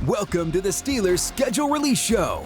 Welcome to the Steelers Schedule Release Show.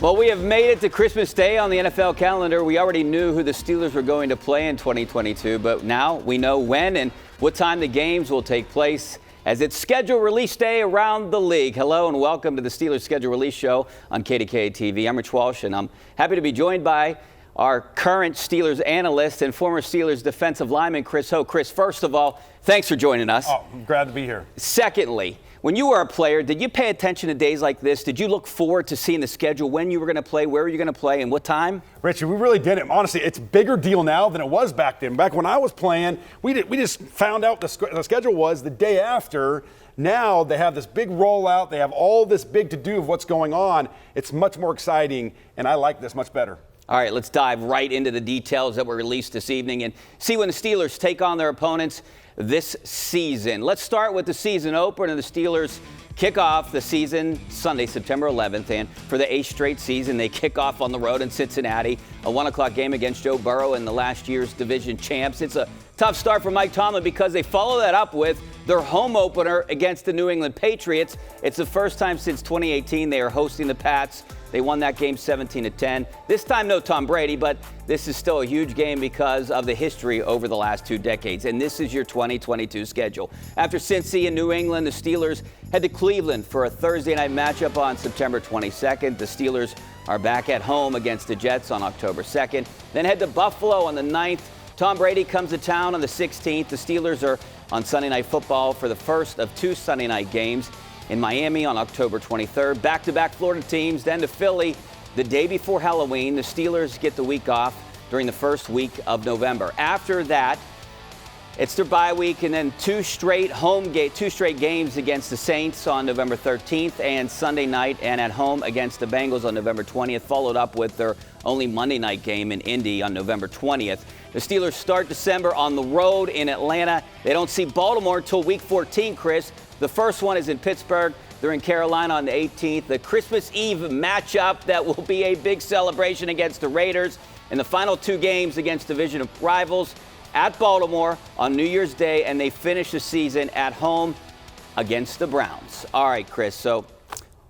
Well, we have made it to Christmas Day on the NFL calendar. We already knew who the Steelers were going to play in 2022, but now we know when and what time the games will take place as it's Schedule Release Day around the league. Hello and welcome to the Steelers Schedule Release Show on KDKa TV. I'm Rich Walsh, and I'm happy to be joined by our current Steelers analyst and former Steelers defensive lineman, Chris Hoke. Chris, first of all, thanks for joining us. Oh, I'm glad to be here. Secondly, when you were a player, did you pay attention to days like this? Did you look forward to seeing the schedule, when you were going to play, where were you going to play, and what time? Richard, we really didn't. Honestly, it's a bigger deal now than it was back then. Back when I was playing, we just found out the schedule was the day after. Now they have this big rollout. They have all this big to-do of what's going on. It's much more exciting, and I like this much better. All right, let's dive right into the details that were released this evening and see when the Steelers take on their opponents this season. Let's start with the season opener. The Steelers kick off the season Sunday, September 11th, and for the 8th straight season, they kick off on the road in Cincinnati, a 1 o'clock game against Joe Burrow and the last year's division champs. It's a tough start for Mike Tomlin because they follow that up with their home opener against the New England Patriots. It's the first time since 2018 they are hosting the Pats. They won that game 17-10. This time, no Tom Brady, but this is still a huge game because of the history over the last 2 decades. And this is your 2022 schedule. After Cincy and New England, the Steelers head to Cleveland for a Thursday night matchup on September 22nd. The Steelers are back at home against the Jets on October 2nd. Then head to Buffalo on the 9th. Tom Brady comes to town on the 16th. The Steelers are on Sunday Night Football for the first of 2 Sunday night games in Miami on October 23rd. Back-to-back Florida teams, then to Philly the day before Halloween. The Steelers get the week off during the first week of November. After that, it's their bye week, and then 2 straight games against the Saints on November 13th and Sunday night, and at home against the Bengals on November 20th, followed up with their only Monday night game in Indy on November 20th. The Steelers start December on the road in Atlanta. They don't see Baltimore until week 14, Chris. The first one is in Pittsburgh. They're in Carolina on the 18th. The Christmas Eve matchup that will be a big celebration against the Raiders. And the final 2 games against division rivals at Baltimore on New Year's Day, and they finish the season at home against the Browns. All right, Chris, so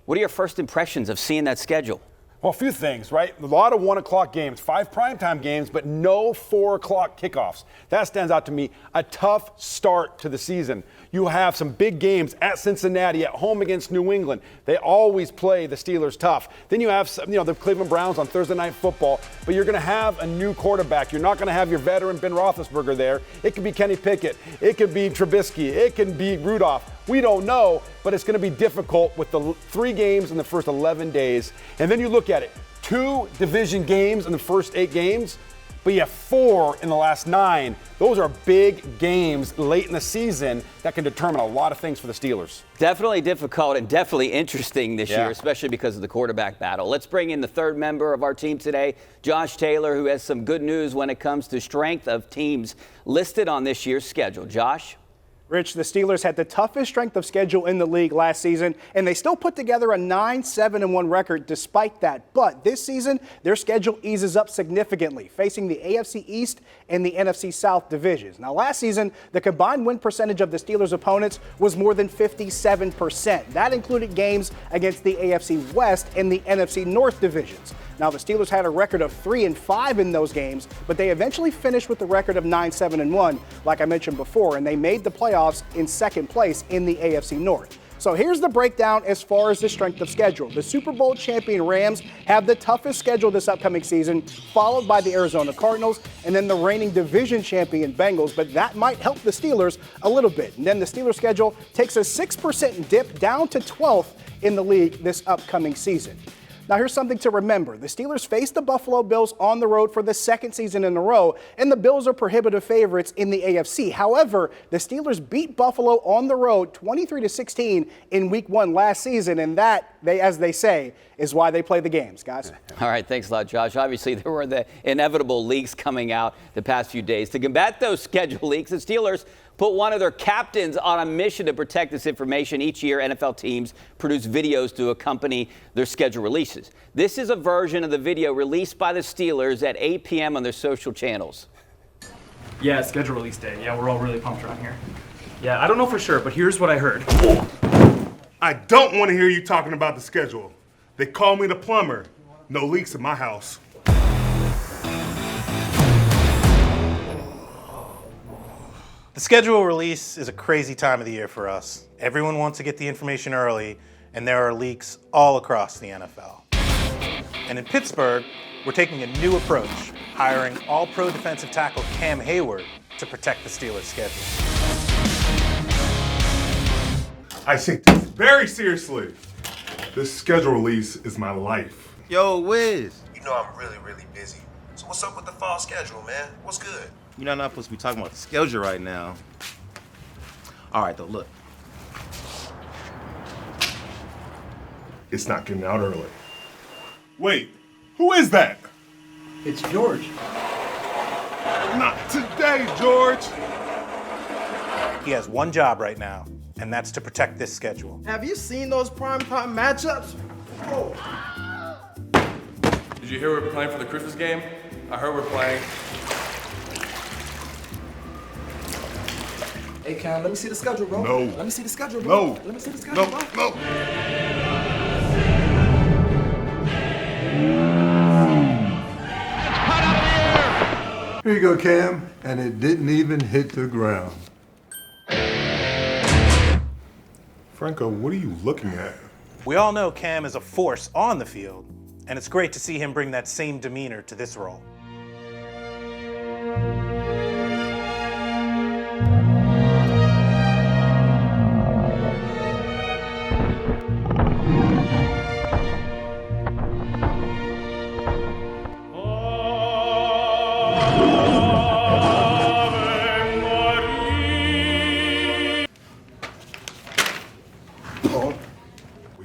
what are your first impressions of seeing that schedule? Well, a few things, right? A lot of 1 o'clock games, 5 primetime games, but no 4 o'clock kickoffs. That stands out to me. A tough start to the season. You have some big games at Cincinnati, at home against New England. They always play the Steelers tough. Then you have, the Cleveland Browns on Thursday Night Football, but you're going to have a new quarterback. You're not going to have your veteran Ben Roethlisberger there. It could be Kenny Pickett. It could be Trubisky. It can be Rudolph. We don't know, but it's going to be difficult with the 3 games in the first 11 days. And then you look at it, 2 division games in the first 8 games, but you have 4 in the last 9. Those are big games late in the season that can determine a lot of things for the Steelers. Definitely difficult and definitely interesting this year, especially because of the quarterback battle. Let's bring in the third member of our team today, Josh Taylor, who has some good news when it comes to strength of teams listed on this year's schedule. Josh? Rich, the Steelers had the toughest strength of schedule in the league last season, and they still put together a 9-7-1 record despite that. But this season, their schedule eases up significantly, facing the AFC East and the NFC South divisions. Now, last season, the combined win percentage of the Steelers' opponents was more than 57%. That included games against the AFC West and the NFC North divisions. Now, the Steelers had a record of 3-5 in those games, but they eventually finished with a record of 9-7-1, like I mentioned before, and they made the playoffs in second place in the AFC North. So here's the breakdown as far as the strength of schedule. The Super Bowl champion Rams have the toughest schedule this upcoming season, followed by the Arizona Cardinals, and then the reigning division champion Bengals, but that might help the Steelers a little bit. And then the Steelers schedule takes a 6% dip down to 12th in the league this upcoming season. Now, here's something to remember. The Steelers face the Buffalo Bills on the road for the 2nd season in a row, and the Bills are prohibitive favorites in the AFC. However, the Steelers beat Buffalo on the road 23-16 in Week 1 last season, and that, as they say, is why they play the games, guys. All right, thanks a lot, Josh. Obviously, there were the inevitable leaks coming out the past few days. To combat those schedule leaks, the Steelers put one of their captains on a mission to protect this information. Each year, NFL teams produce videos to accompany their schedule releases. This is a version of the video released by the Steelers at 8 p.m. on their social channels. Yeah, schedule release day. Yeah, we're all really pumped around here. Yeah, I don't know for sure, but here's what I heard. I don't want to hear you talking about the schedule. They call me the plumber. No leaks in my house. The schedule release is a crazy time of the year for us. Everyone wants to get the information early, and there are leaks all across the NFL. And in Pittsburgh, we're taking a new approach, hiring all-pro defensive tackle Cam Hayward to protect the Steelers' schedule. I take this very seriously. This schedule release is my life. Yo, Wiz. You know I'm really, really busy. So what's up with the fall schedule, man? What's good? You're not supposed to be talking about the schedule right now. All right, though, look. It's not getting out early. Wait, who is that? It's George. Not today, George. He has one job right now, and that's to protect this schedule. Have you seen those primetime matchups? Oh. Did you hear we're playing for the Christmas game? I heard we're playing. Hey, Cam, let me see the schedule, bro. No. Let me see the schedule, bro. No. Let me see the schedule, bro. No. Here you go, Cam. And it didn't even hit the ground. Franco, what are you looking at? We all know Cam is a force on the field, and it's great to see him bring that same demeanor to this role.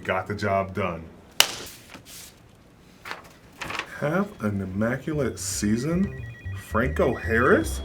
Got the job done. Have an immaculate season? Franco Harris?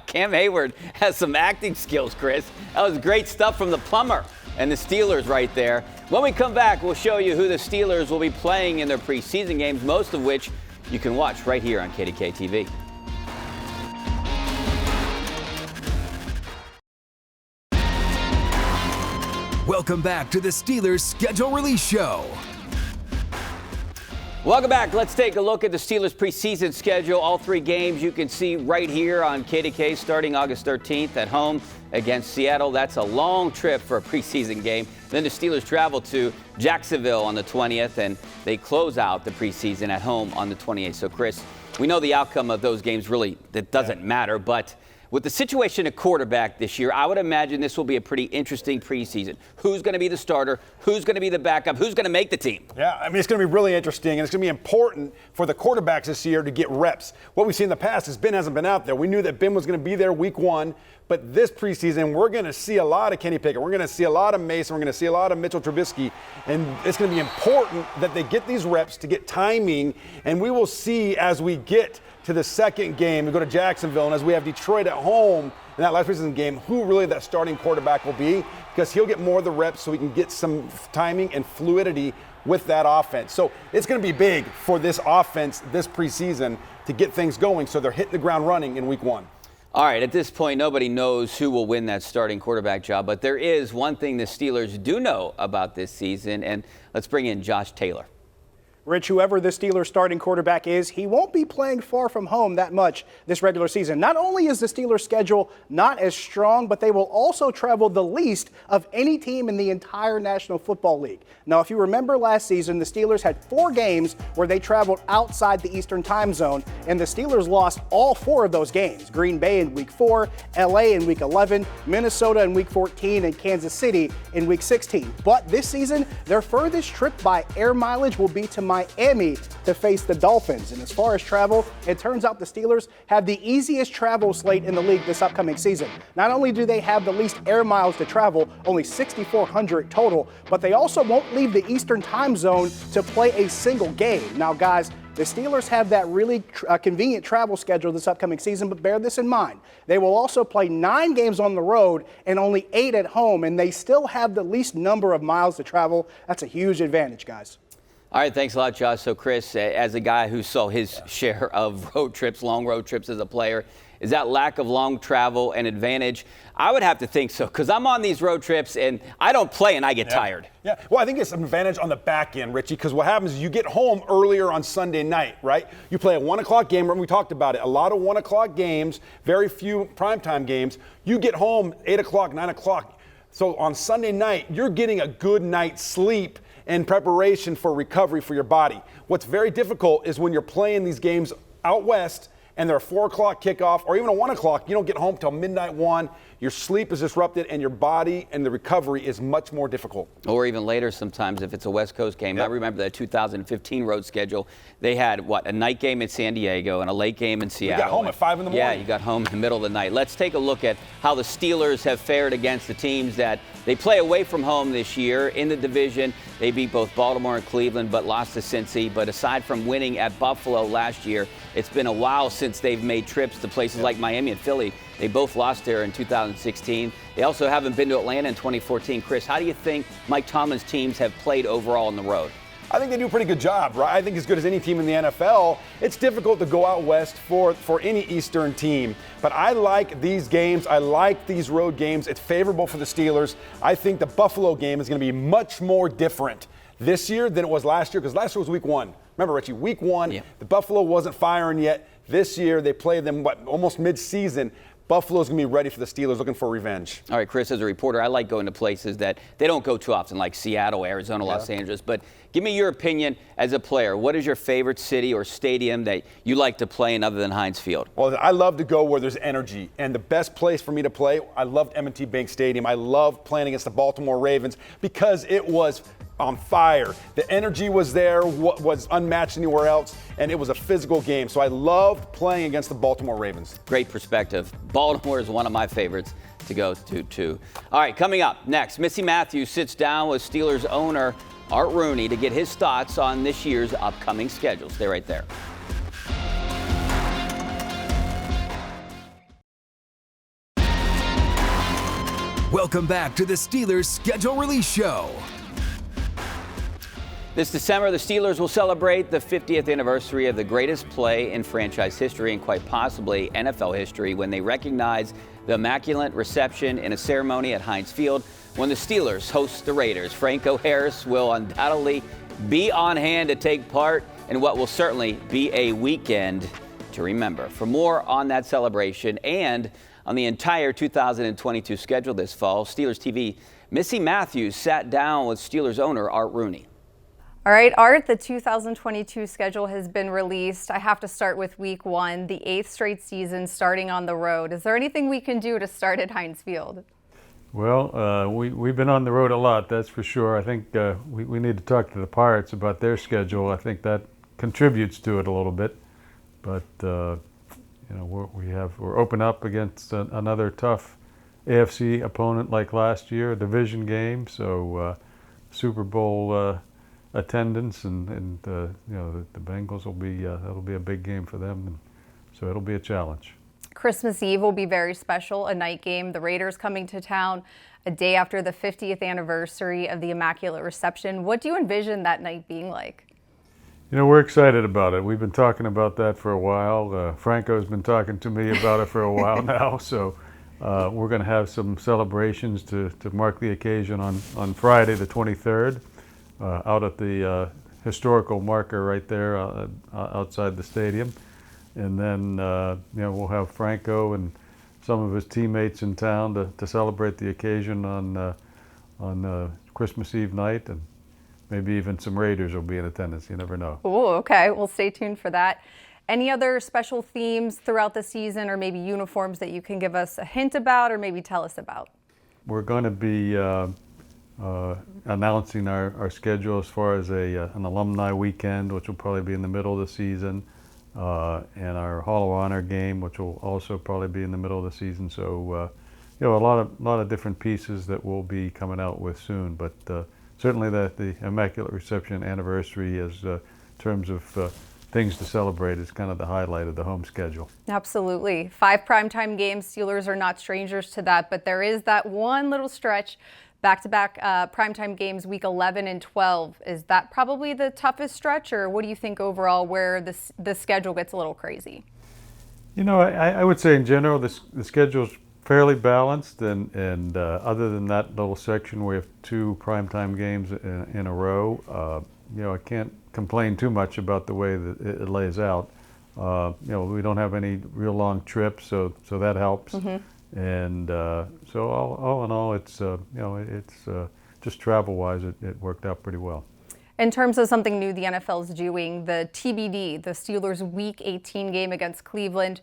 Cam Hayward has some acting skills, Chris. That was great stuff from the plumber and the Steelers right there. When we come back, we'll show you who the Steelers will be playing in their preseason games, most of which you can watch right here on KDKa TV. Welcome back to the Steelers Schedule Release Show. Welcome back. Let's take a look at the Steelers preseason schedule. All three games you can see right here on KDKa starting August 13th at home against Seattle. That's a long trip for a preseason game. Then the Steelers travel to Jacksonville on the 20th, and they close out the preseason at home on the 28th. So, Chris, we know the outcome of those games really, that doesn't matter, but with the situation at quarterback this year, I would imagine this will be a pretty interesting preseason. Who's going to be the starter? Who's going to be the backup? Who's going to make the team? Yeah, I mean, it's going to be really interesting, and it's going to be important for the quarterbacks this year to get reps. What we've seen in the past is Ben hasn't been out there. We knew that Ben was going to be there week one, but this preseason, we're going to see a lot of Kenny Pickett. We're going to see a lot of Mason. We're going to see a lot of Mitchell Trubisky, and it's going to be important that they get these reps to get timing, and we will see as we get to the second game, we go to Jacksonville, and as we have Detroit at home in that last preseason game, who really that starting quarterback will be, because he'll get more of the reps so we can get some timing and fluidity with that offense. So it's going to be big for this offense this preseason to get things going so they're hitting the ground running in week one. All right, at this point, nobody knows who will win that starting quarterback job, but there is one thing the Steelers do know about this season, and let's bring in Josh Taylor. Rich, whoever the Steelers starting quarterback is, he won't be playing far from home that much this regular season. Not only is the Steelers' schedule not as strong, but they will also travel the least of any team in the entire National Football League. Now, if you remember last season, the Steelers had 4 games where they traveled outside the Eastern time zone, and the Steelers lost all 4 of those games. Green Bay in Week 4, LA in Week 11, Minnesota in Week 14, and Kansas City in Week 16. But this season, their furthest trip by air mileage will be to Miami to face the Dolphins. And as far as travel, it turns out the Steelers have the easiest travel slate in the league this upcoming season. Not only do they have the least air miles to travel, only 6,400 total, but they also won't leave the Eastern time zone to play a single game. Now, guys, the Steelers have that really convenient travel schedule this upcoming season, but bear this in mind. They will also play 9 games on the road and only 8 at home, and they still have the least number of miles to travel. That's a huge advantage, guys. All right, thanks a lot, Josh. So, Chris, as a guy who saw his share of road trips, long road trips as a player, is that lack of long travel an advantage? I would have to think so, because I'm on these road trips and I don't play and I get tired. Yeah, well, I think it's an advantage on the back end, Richie, because what happens is you get home earlier on Sunday night, right? You play a 1 o'clock game, remember we talked about it, a lot of 1 o'clock games, very few primetime games. You get home 8 o'clock, 9 o'clock. So on Sunday night, you're getting a good night's sleep in preparation for recovery for your body. What's very difficult is when you're playing these games out west and they're a 4 o'clock kickoff or even a 1 o'clock, you don't get home till midnight 1. Your sleep is disrupted and your body and the recovery is much more difficult. Or even later sometimes if it's a West Coast game. Yep. I remember that 2015 road schedule. They had, a night game in San Diego and a late game in Seattle. You got home at 5 in the morning. Yeah, you got home in the middle of the night. Let's take a look at how the Steelers have fared against the teams that they play away from home this year in the division. They beat both Baltimore and Cleveland, but lost to Cincy. But aside from winning at Buffalo last year, it's been a while since they've made trips to places like Miami and Philly. They both lost there in 2016. They also haven't been to Atlanta in 2014. Chris, how do you think Mike Tomlin's teams have played overall on the road? I think they do a pretty good job, right? I think as good as any team in the NFL. It's difficult to go out west for any Eastern team. But I like these games. I like these road games. It's favorable for the Steelers. I think the Buffalo game is going to be much more different this year than it was last year, because last year was week 1. Remember, Richie, week 1, the Buffalo wasn't firing yet. This year, they played them, almost mid-season. Buffalo's going to be ready for the Steelers, looking for revenge. All right, Chris, as a reporter, I like going to places that they don't go too often, like Seattle, Arizona, Los Angeles. But give me your opinion as a player. What is your favorite city or stadium that you like to play in other than Heinz Field? Well, I love to go where there's energy. And the best place for me to play, I loved M&T Bank Stadium. I love playing against the Baltimore Ravens because it was on fire. The energy was there, was unmatched anywhere else, and it was a physical game. So I loved playing against the Baltimore Ravens. Great perspective. Baltimore is one of my favorites to go to, too. All right, coming up next, Missy Matthews sits down with Steelers owner Art Rooney to get his thoughts on this year's upcoming schedule. Stay right there. Welcome back to the Steelers Schedule Release Show. This December, the Steelers will celebrate the 50th anniversary of the greatest play in franchise history and quite possibly NFL history when they recognize the immaculate reception in a ceremony at Heinz Field when the Steelers host the Raiders. Franco Harris will undoubtedly be on hand to take part in what will certainly be a weekend to remember. For more on that celebration and on the entire 2022 schedule this fall, Steelers TV Missy Matthews sat down with Steelers owner Art Rooney. All right, Art, the 2022 schedule has been released. I have to start with week 1, the 8th straight season starting on the road. Is there anything we can do to start at Heinz Field? Well, we've been on the road a lot, that's for sure. I think we need to talk to the Pirates about their schedule. I think that contributes to it a little bit. But, we're open up against another tough AFC opponent like last year, a division game. So Super Bowl attendance and the Bengals will be that'll be a big game for them, and so it'll be a challenge. Christmas Eve will be very special, a night game. The Raiders coming to town a day after the 50th anniversary of the Immaculate Reception. What do you envision that night being like? We're excited about it. We've been talking about that for a while. Franco's been talking to me about it for a while now, so we're going to have some celebrations to mark the occasion on Friday the 23rd. Out at the historical marker right there outside the stadium. And then, we'll have Franco and some of his teammates in town to celebrate the occasion on Christmas Eve night. And maybe even some Raiders will be in attendance. You never know. Oh, okay. Well, stay tuned for that. Any other special themes throughout the season or maybe uniforms that you can give us a hint about or maybe tell us about? We're going to be announcing our schedule as far as an alumni weekend, which will probably be in the middle of the season, and our Hall of Honor game, which will also probably be in the middle of the season. So, a lot of different pieces that we'll be coming out with soon. But certainly the Immaculate Reception anniversary, as in terms of things to celebrate, is kind of the highlight of the home schedule. Absolutely. 5 primetime games. Steelers are not strangers to that, but there is that one little stretch. Back-to-back primetime games, week 11 and 12. Is that probably the toughest stretch, or what do you think overall where the schedule gets a little crazy? I would say in general the schedule's fairly balanced, and other than that little section where we have 2 primetime games in a row, I can't complain too much about the way that it lays out. We don't have any real long trips, so that helps. Mm-hmm. And so all in all, it's just travel-wise, it worked out pretty well. In terms of something new the NFL is doing, the TBD, the Steelers' Week 18 game against Cleveland,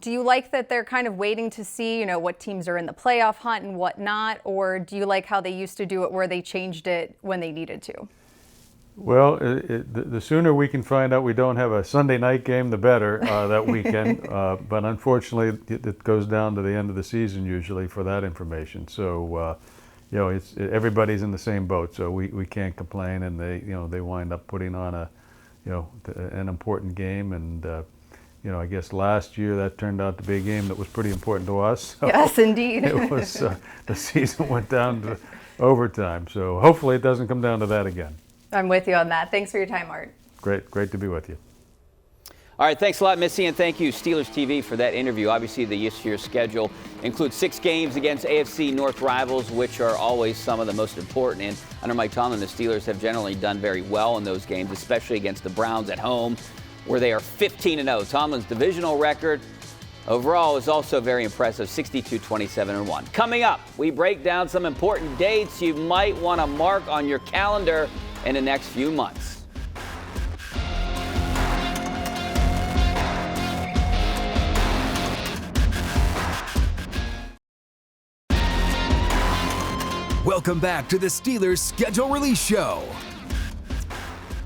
do you like that they're kind of waiting to see, what teams are in the playoff hunt and whatnot, or do you like how they used to do it where they changed it when they needed to? Well, the sooner we can find out we don't have a Sunday night game, the better that weekend. But unfortunately, it goes down to the end of the season usually for that information. So, everybody's in the same boat. So we can't complain, and they wind up putting on an important game. And I guess last year that turned out to be a game that was pretty important to us. So yes, indeed. It was the season went down to overtime. So hopefully it doesn't come down to that again. I'm with you on that. Thanks for your time, Art. Great to be with you. All right, thanks a lot, Missy, and thank you, Steelers TV, for that interview. Obviously, this year's schedule includes 6 games against AFC North rivals, which are always some of the most important. And under Mike Tomlin, the Steelers have generally done very well in those games, especially against the Browns at home, where they are 15-0. Tomlin's divisional record overall is also very impressive, 62-27-1. Coming up, we break down some important dates you might want to mark on your calendar in the next few months. Welcome back to the Steelers Schedule Release Show.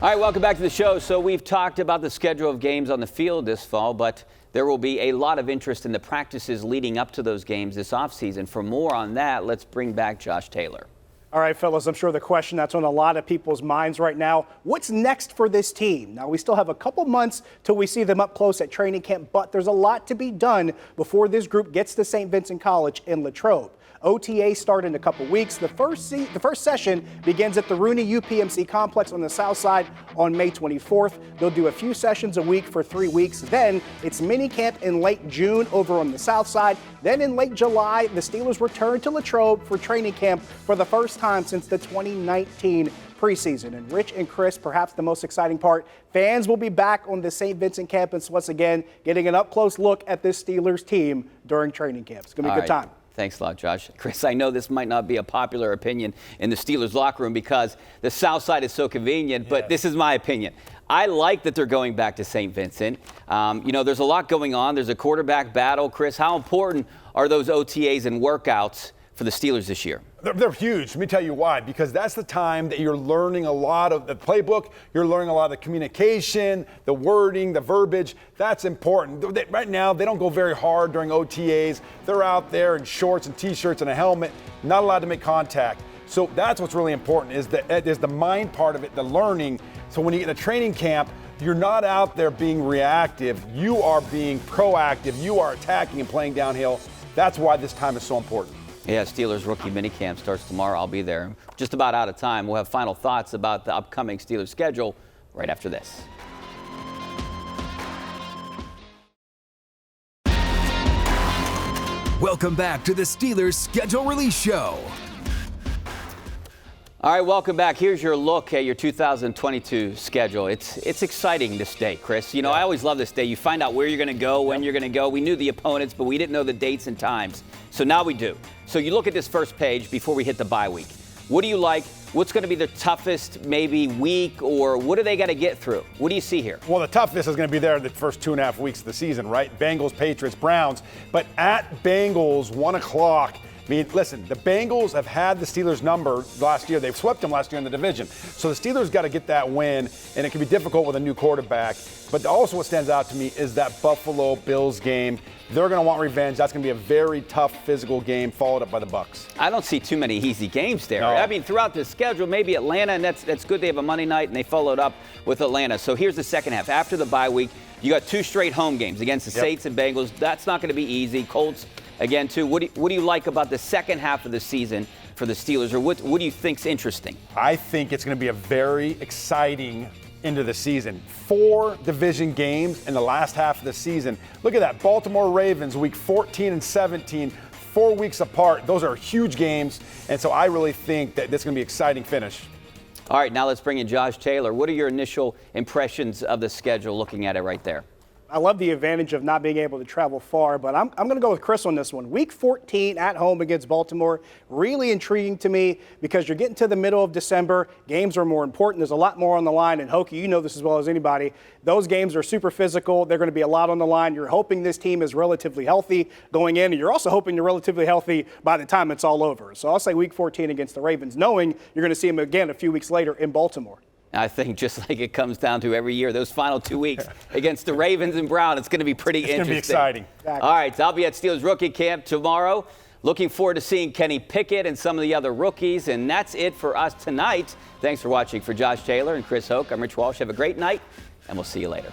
All right, welcome back to the show. So we've talked about the schedule of games on the field this fall, but there will be a lot of interest in the practices leading up to those games this offseason. For more on that, let's bring back Josh Taylor. All right, fellas, I'm sure the question that's on a lot of people's minds right now, what's next for this team? Now, we still have a couple months till we see them up close at training camp, but there's a lot to be done before this group gets to St. Vincent College in Latrobe. OTA start in a couple weeks. The first session begins at the Rooney UPMC complex on the south side on May 24th. They'll do a few sessions a week for 3 weeks. Then it's mini camp in late June over on the south side. Then in late July, the Steelers return to Latrobe for training camp for the first time since the 2019 preseason. And Rich and Chris, perhaps the most exciting part, fans will be back on the St. Vincent campus once again, getting an up-close look at this Steelers team during training camp. It's going to be a good time. Thanks a lot, Josh. Chris, I know this might not be a popular opinion in the Steelers locker room because the south side is so convenient, but this is my opinion. I like that they're going back to St. Vincent. There's a lot going on. There's a quarterback battle. Chris, how important are those OTAs and workouts for the Steelers this year? They're huge. Let me tell you why. Because that's the time that you're learning a lot of the playbook. You're learning a lot of the communication, the wording, the verbiage. That's important. Right now, they don't go very hard during OTAs. They're out there in shorts and T-shirts and a helmet, not allowed to make contact. So that's what's really important is the mind part of it, the learning. So when you get to training camp, you're not out there being reactive. You are being proactive. You are attacking and playing downhill. That's why this time is so important. Yeah, Steelers rookie minicamp starts tomorrow. I'll be there. Just about out of time. We'll have final thoughts about the upcoming Steelers schedule right after this. Welcome back to the Steelers Schedule Release Show. All right, welcome back. Here's your look at your 2022 schedule. It's exciting this day, Chris. I always love this day. You find out where you're going to go, when you're going to go. We knew the opponents, but we didn't know the dates and times. So now we do. So you look at this first page before we hit the bye week. What do you like? What's going to be the toughest maybe week, or what do they got to get through? What do you see here? Well, the toughest is going to be there the first 2.5 weeks of the season, right? Bengals, Patriots, Browns. But at Bengals, 1 o'clock, I mean, listen, the Bengals have had the Steelers' number last year. They've swept them last year in the division. So the Steelers got to get that win, and it can be difficult with a new quarterback. But also what stands out to me is that Buffalo Bills game. They're going to want revenge. That's going to be a very tough physical game, followed up by the Bucs. I don't see too many easy games there. No. I mean, throughout the schedule, maybe Atlanta, and that's good. They have a Monday night, and they followed up with Atlanta. So here's the second half. After the bye week, you got 2 straight home games against the Saints and Bengals. That's not going to be easy. Colts, again, too. What do you like about the second half of the season for the Steelers, or what do you think's interesting? I think it's going to be a very exciting into the season. 4 division games in the last half of the season. Look at that. Baltimore Ravens, week 14 and 17, 4 weeks apart. Those are huge games, and so I really think that this is going to be an exciting finish. All right, now let's bring in Josh Taylor. What are your initial impressions of the schedule looking at it right there? I love the advantage of not being able to travel far, but I'm going to go with Chris on this one. Week 14 at home against Baltimore, really intriguing to me because you're getting to the middle of December. Games are more important. There's a lot more on the line. And Hoke, you know this as well as anybody. Those games are super physical. They're going to be a lot on the line. You're hoping this team is relatively healthy going in, and you're also hoping you're relatively healthy by the time it's all over. So I'll say Week 14 against the Ravens, knowing you're going to see them again a few weeks later in Baltimore. I think just like it comes down to every year, those final 2 weeks against the Ravens and Brown, it's going to be pretty interesting. It's going to be exciting. Exactly. All right, so I'll be at Steelers rookie camp tomorrow. Looking forward to seeing Kenny Pickett and some of the other rookies. And that's it for us tonight. Thanks for watching. For Josh Taylor and Chris Hoke, I'm Rich Walsh. Have a great night, and we'll see you later.